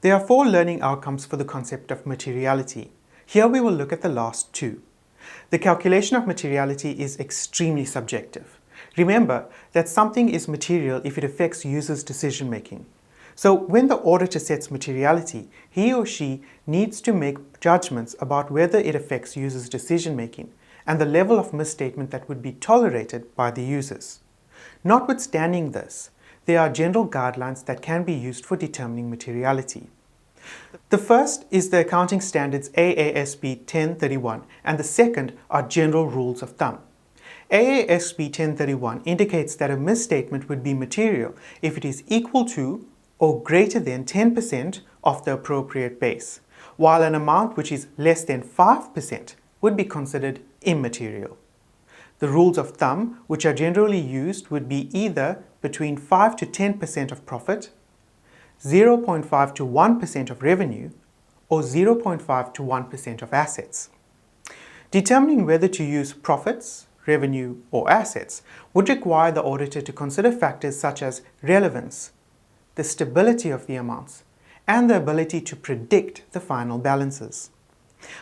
There are 4 learning outcomes for the concept of materiality. Here we will look at the last 2. The calculation of materiality is extremely subjective. Remember that something is material if it affects users' decision making. So when the auditor sets materiality, he or she needs to make judgments about whether it affects users' decision making and the level of misstatement that would be tolerated by the users. Notwithstanding this, there are general guidelines that can be used for determining materiality. The first is the Accounting Standards AASB 1031 and the second are General Rules of Thumb. AASB 1031 indicates that a misstatement would be material if it is equal to or greater than 10% of the appropriate base, while an amount which is less than 5% would be considered immaterial. The rules of thumb which are generally used would be either between 5 to 10% of profit, 0.5 to 1% of revenue, or 0.5 to 1% of assets. Determining whether to use profits, revenue, or assets would require the auditor to consider factors such as relevance, the stability of the amounts, and the ability to predict the final balances.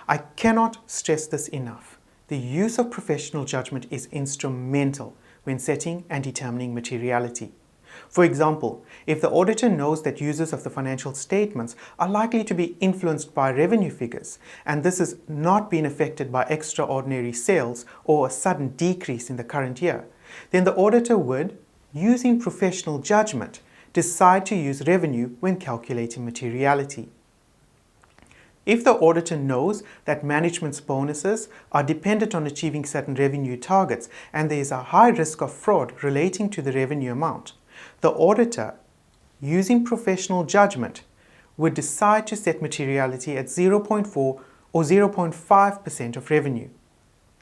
I cannot stress this enough. The use of professional judgment is instrumental when setting and determining materiality. For example, if the auditor knows that users of the financial statements are likely to be influenced by revenue figures, and this has not been affected by extraordinary sales or a sudden decrease in the current year, then the auditor would, using professional judgment, decide to use revenue when calculating materiality. If the auditor knows that management's bonuses are dependent on achieving certain revenue targets and there is a high risk of fraud relating to the revenue amount, the auditor, using professional judgment, would decide to set materiality at 0.4 or 0.5% of revenue.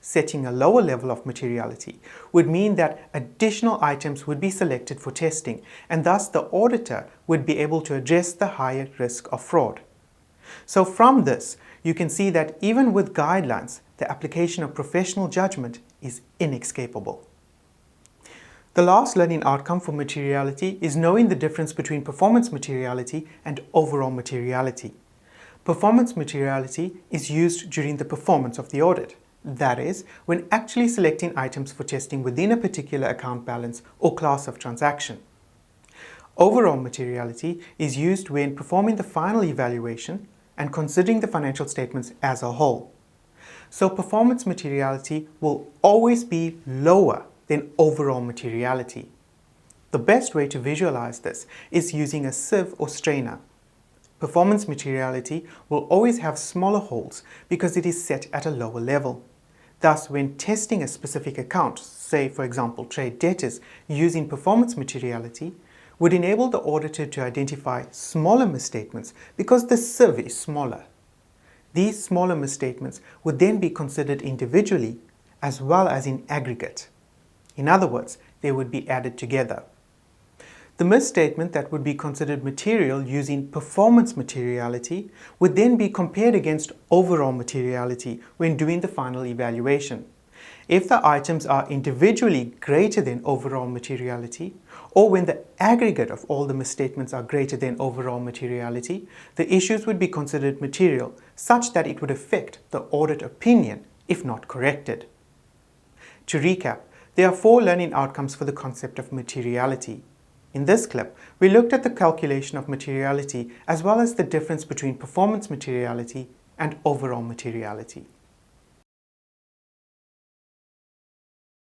Setting a lower level of materiality would mean that additional items would be selected for testing and thus the auditor would be able to address the higher risk of fraud. So from this, you can see that even with guidelines, the application of professional judgment is inescapable. The last learning outcome for materiality is knowing the difference between performance materiality and overall materiality. Performance materiality is used during the performance of the audit. That is, when actually selecting items for testing within a particular account balance or class of transaction. Overall materiality is used when performing the final evaluation and considering the financial statements as a whole. So performance materiality will always be lower than overall materiality. The best way to visualize this is using a sieve or strainer. Performance materiality will always have smaller holes because it is set at a lower level. Thus, when testing a specific account, say for example trade debtors, using performance materiality, would enable the auditor to identify smaller misstatements because the sieve is smaller. These smaller misstatements would then be considered individually as well as in aggregate. In other words, they would be added together. The misstatement that would be considered material using performance materiality would then be compared against overall materiality when doing the final evaluation. If the items are individually greater than overall materiality, or when the aggregate of all the misstatements are greater than overall materiality, the issues would be considered material such that it would affect the audit opinion if not corrected. To recap, there are 4 learning outcomes for the concept of materiality. In this clip, we looked at the calculation of materiality as well as the difference between performance materiality and overall materiality.